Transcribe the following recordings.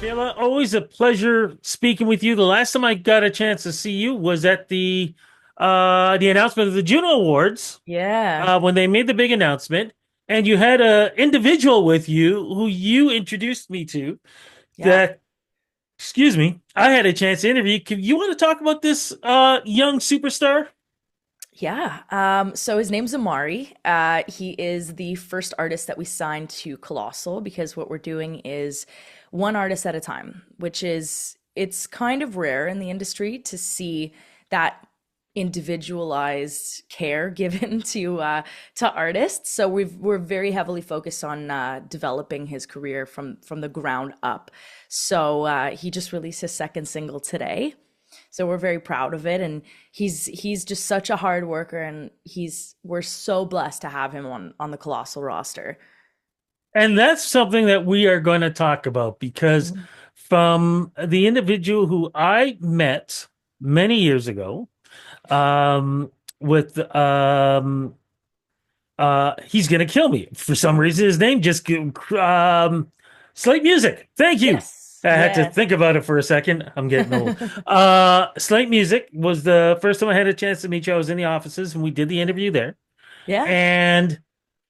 Kayla, always a pleasure speaking with you. The last time I got a chance to see you was at the announcement of the Juno Awards Yeah, when they made the big announcement, and you had a individual with you who you introduced me to. yeah, That, excuse me, I had a chance to interview. You want to talk about this young superstar? yeah. So his name's Amari. He is the first artist that we signed to Kolossal because what we're doing is one artist at a time, which is it's kind of rare in the industry to see that individualized care given to artists. So we're very heavily focused on developing his career from the ground up. So he just released his second single today. So we're very proud of it, and he's just such a hard worker, and he's we're so blessed to have him on the Kolossal roster. And that's something that we are going to talk about because Mhm. from the individual who I met many years ago, with he's gonna kill me for some reason. His name just Slate Music. Thank you. Yes, I had to yes. think about it for a second. I'm getting old. Slate Music was the first time I had a chance to meet you. I was in the offices and we did the interview there. Yeah, And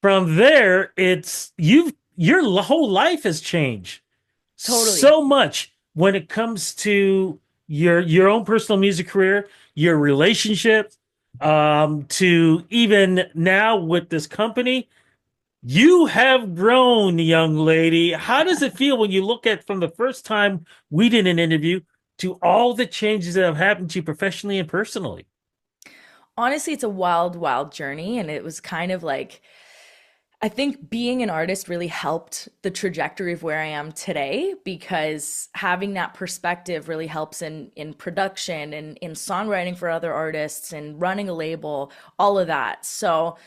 from there, it's your whole life has changed totally. so much when it comes to your own personal music career, your relationship, to even now with this company. You have grown, young lady. How does it feel when you look at from the first time we did an interview to all the changes that have happened to you professionally and personally? Honestly, it's a wild, wild journey, and it was kind of like I think being an artist really helped the trajectory of where I am today because having that perspective really helps in production and in songwriting for other artists and running a label, all of that. So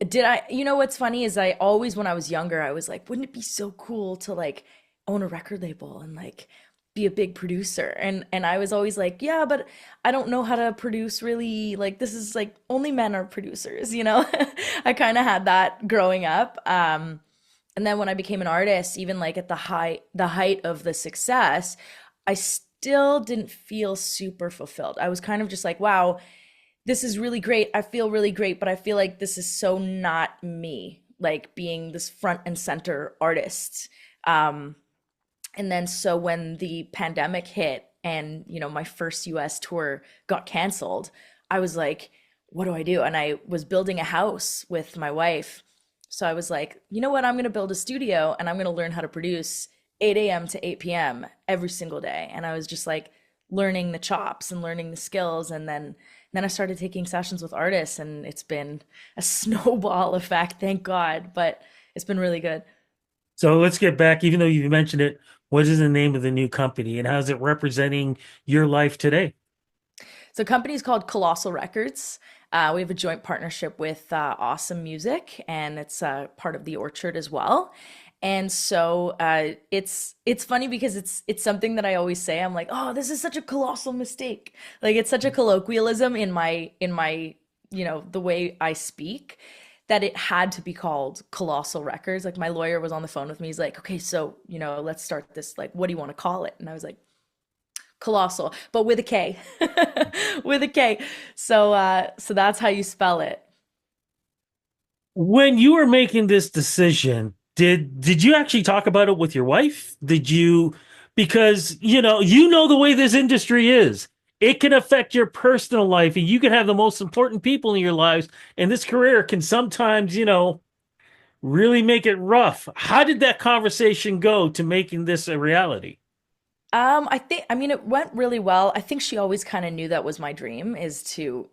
did I, you know what's funny is I always, when I was younger, I was like, wouldn't it be so cool to like own a record label and like be a big producer? And I was always like, yeah, but I don't know how to produce really. Like this is like only men are producers, you know? I kind of had that growing up. And then when I became an artist, even like at the height of the success, I still didn't feel super fulfilled. I was kind of just like, wow, this is really great. I feel really great, but I feel like this is so not me, like being this front and center artist. Um, and then so when the pandemic hit and, my first US tour got canceled, I was like, what do I do? And I was building a house with my wife. So I was like, you know what? I'm going to build a studio and I'm going to learn how to produce 8 a.m. to 8 p.m. every single day. And I was just like learning the chops and learning the skills. And then I started taking sessions with artists, and it's been a snowball effect, thank God. But it's been really good. So let's get back, even though you mentioned it, what is the name of the new company and how's it representing your life today? So, company is called Kolossal Records. We have a joint partnership with Awesome Music, and it's part of the Orchard as well. And so it's funny because it's something that I always say. I'm like, oh, this is such a colossal mistake. Like it's such a colloquialism in my the way I speak that it had to be called Colossal Records. Like my lawyer was on the phone with me. He's like, okay, so let's start this. Like, what do you want to call it? And I was like, Colossal, but with a K. With a K. So that's how you spell it. When you were making this decision, did you actually talk about it with your wife? Did you because you know the way this industry is. It can affect your personal life and you can have the most important people in your lives and this career can sometimes, really make it rough. How did that conversation go to making this a reality? I mean, it went really well. I think she always kind of knew that was my dream is to,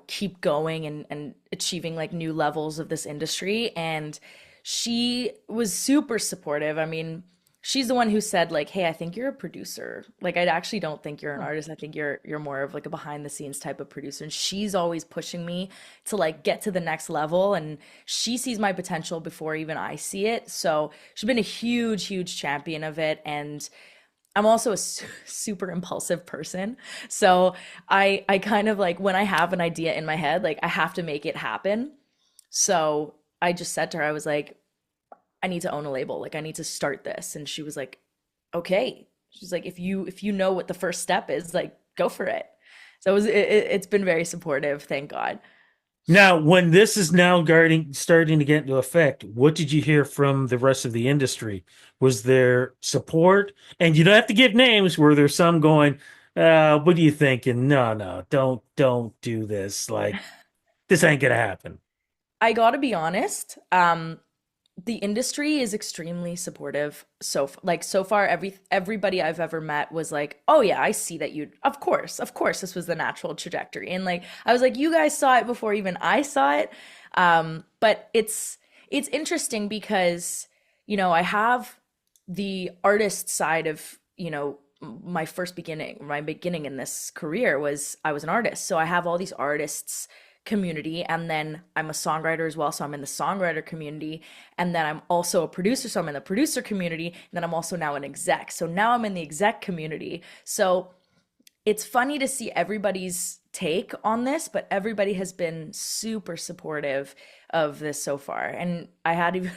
keep going and achieving like new levels of this industry. And she was super supportive. I mean, she's the one who said like, "Hey, I think you're a producer. Like, I actually don't think you're an artist. I think you're more of like a behind the scenes type of producer." And she's always pushing me to like get to the next level. And she sees my potential before even I see it. So she's been a huge, huge champion of it. And I'm also a super impulsive person. So I kind of like when I have an idea in my head, like I have to make it happen. So I just said to her, I was like, I need to own a label. Like I need to start this. And she was like, okay. She's like, if you know what the first step is, like, go for it. So it's been very supportive, thank God. Now, when this is now starting to get into effect, what did you hear from the rest of the industry? Was there support? And you don't have to give names. Were there some going, what are you thinking? No, no, don't do this. Like, this ain't gonna happen. I gotta be honest, the industry is extremely supportive. So far, everybody I've ever met was like, "Oh yeah, I see that you. Of course, this was the natural trajectory." And like, I was like, "You guys saw it before even I saw it." But it's interesting because I have the artist side of my beginning in this career was I was an artist, so I have all these artists community, and then I'm a songwriter as well, so I'm in the songwriter community, and then I'm also a producer, so I'm in the producer community, and then I'm also now an exec, so now I'm in the exec community. So it's funny to see everybody's take on this, but everybody has been super supportive of this so far. And I had even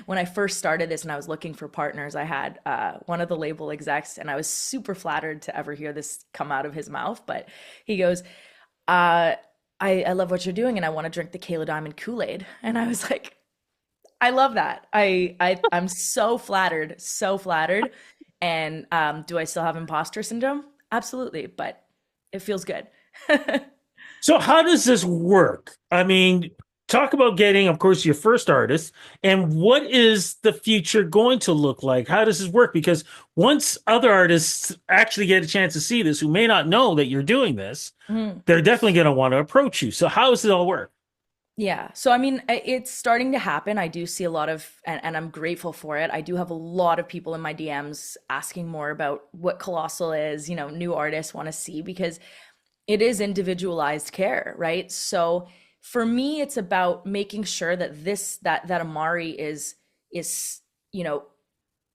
when I first started this and I was looking for partners, I had one of the label execs, and I was super flattered to ever hear this come out of his mouth. But he goes, uh, I love what you're doing, and I want to drink the Kayla Diamond Kool-Aid. And I was like, I love that. I'm so flattered, so flattered. And do I still have imposter syndrome? Absolutely, but it feels good. So how does this work? I mean, talk about getting, of course, your first artist, and what is the future going to look like? How does this work? Because once other artists actually get a chance to see this, who may not know that you're doing this, Mhm. they're definitely going to want to approach you. So how does it all work? Yeah. So, I mean, it's starting to happen. I do see a lot of, and I'm grateful for it. I do have a lot of people in my DMs asking more about what Colossal is, new artists want to see because it is individualized care, right? So for me, it's about making sure that that Amari is, you know,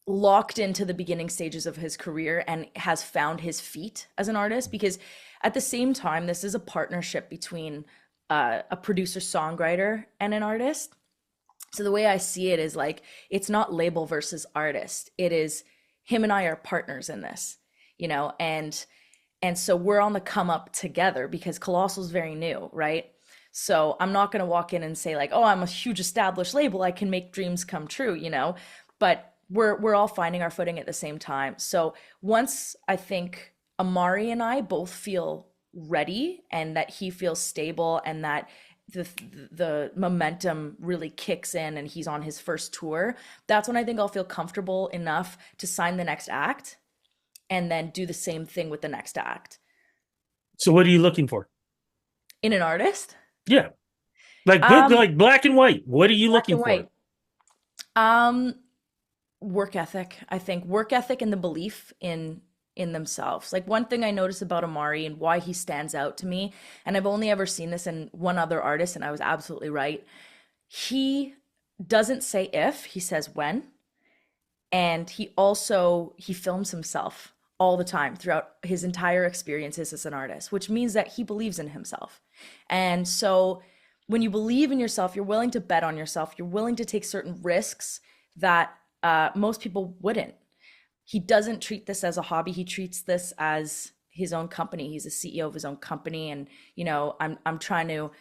locked into the beginning stages of his career and has found his feet as an artist, because at the same time this is a partnership between a producer songwriter and an artist. So the way I see it is like, it's not label versus artist, it is him and I are partners in this, and so we're on the come up together because Colossal's very new, right? So I'm not going to walk in and say like, "Oh, I'm a huge established label, I can make dreams come true," But we're all finding our footing at the same time. So once I think Amari and I both feel ready and that he feels stable and that the the momentum really kicks in and he's on his first tour, that's when I think I'll feel comfortable enough to sign the next act and then do the same thing with the next act. So what are you looking for? In an artist, Yeah, like good, um, like black and white. What are you black looking and for? white. Um, Work ethic. I think work ethic and the belief in themselves. Like, one thing I notice about Amari and why he stands out to me, and I've only ever seen this in one other artist, and I was absolutely right. He doesn't say if, he says when. And he films himself all the time throughout his entire experiences as an artist, which means that he believes in himself. And so when you believe in yourself, you're willing to bet on yourself, you're willing to take certain risks that most people wouldn't. He doesn't treat this as a hobby, he treats this as his own company. He's a CEO of his own company, and I'm trying to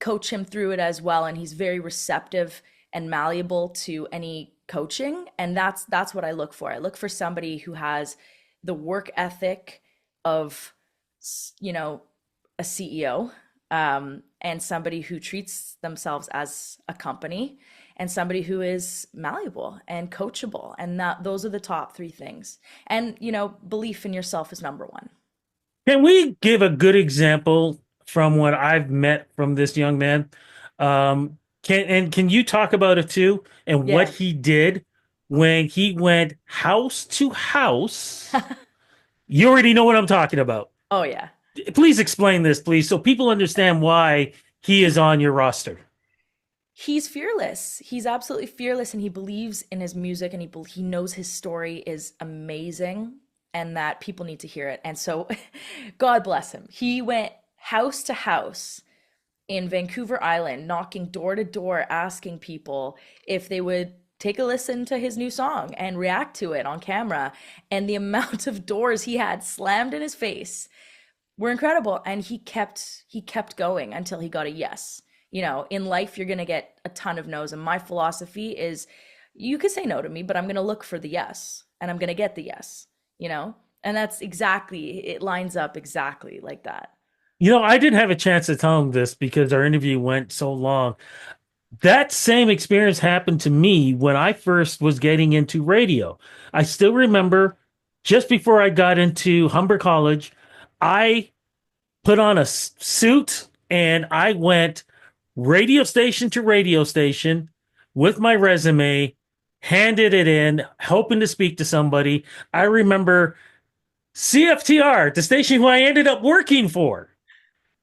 coach him through it as well, and he's very receptive and malleable to any coaching, and that's what I look for. I look for somebody who has the work ethic of you know a CEO, and somebody who treats themselves as a company, and somebody who is malleable and coachable, and that those are the top three things. And belief in yourself is number one. Can we give a good example from what I've met from this young man? Can you talk about it too and what Yeah. he did when he went house to house? You already know what I'm talking about. Oh yeah. Please explain this, please, so people understand why he is on your roster. He's fearless. He's absolutely fearless, and he believes in his music, and he knows his story is amazing and that people need to hear it. And so God bless him. He went house to house in Vancouver Island, knocking door to door, asking people if they would take a listen to his new song and react to it on camera. And the amount of doors he had slammed in his face were incredible. And he kept going until he got a yes. You know, in life you're gonna get a ton of no's. And my philosophy is you could say no to me, but I'm gonna look for the yes and I'm gonna get the yes, you know? And that's exactly, it lines up exactly like that. I didn't have a chance to tell him this because our interview went so long. That same experience happened to me when I first was getting into radio. I still remember just before I got into Humber College, I put on a suit and I went radio station to radio station with my resume, handed it in, hoping to speak to somebody. I remember CFTR, the station who I ended up working for.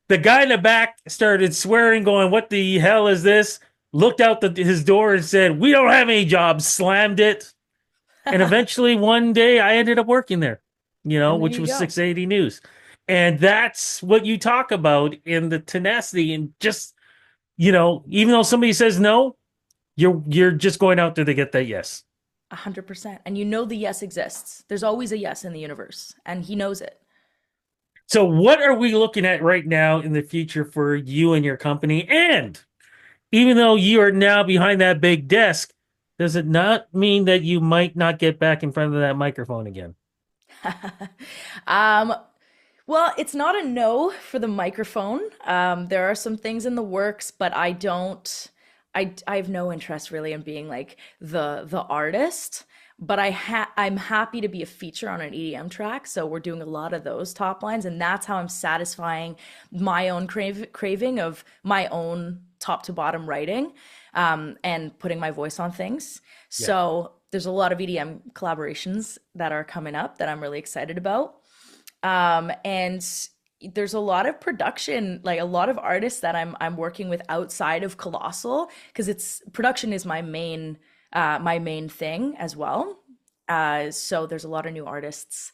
The guy in the back started swearing, going, "What the hell is this?" Looked out his door and said, "We don't have any jobs," slammed it. And eventually one day I ended up working there, And there which you was go. 680 News. And that's what you talk about in the tenacity and just, even though somebody says no, you're just going out there to get that yes. 100%. And you know the yes exists. There's always a yes in the universe, and he knows it. So what are we looking at right now in the future for you and your company? And even though you are now behind that big desk, does it not mean that you might not get back in front of that microphone again? um, well, it's not a no for the microphone. There are some things in the works, but I don't. I have no interest really in being like the artist. But I'm happy to be a feature on an EDM track. So we're doing a lot of those top lines, and that's how I'm satisfying my own craving of my own top to bottom writing, and putting my voice on things. Yeah. So there's a lot of EDM collaborations that are coming up that I'm really excited about. And there's a lot of production, like a lot of artists that I'm working with outside of Kolossal, because it's production is my main thing as well. So there's a lot of new artists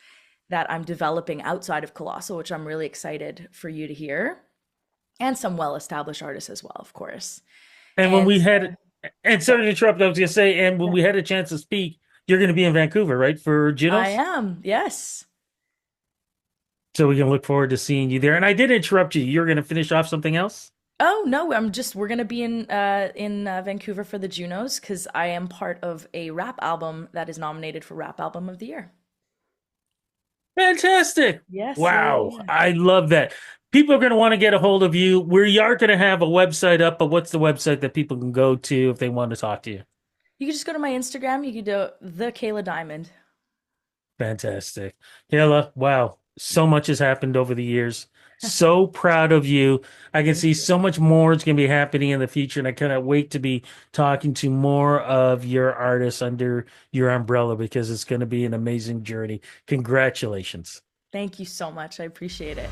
that I'm developing outside of Kolossal, which I'm really excited for you to hear, and some well-established artists as well, of course. And when And we had, and yeah, sorry to interrupt, I was going to say, and when yeah, we had a chance to speak, you're going to be in Vancouver, right, for I Junos? am. Yes. So we can look forward to seeing you there. And I did interrupt you. You're going to finish off something else? Oh no, we're gonna be in Vancouver for the Junos because I am part of a rap album that is nominated for Rap Album of the Year. Fantastic. Yes, yeah, yeah, Wow. yeah. I love that. People are going to want to get a hold of you. We are going to have a website up, but what's the website that people can go to if they want to talk to you? You can just go to my Instagram. You can do the Kayla Diamond. Fantastic. Kayla, wow. So much has happened over the years. So proud of you. I can Thank see you. so much more is going to be happening in the future, and I cannot wait to be talking to more of your artists under your umbrella because it's going to be an amazing journey. Congratulations. Thank you so much. I appreciate it.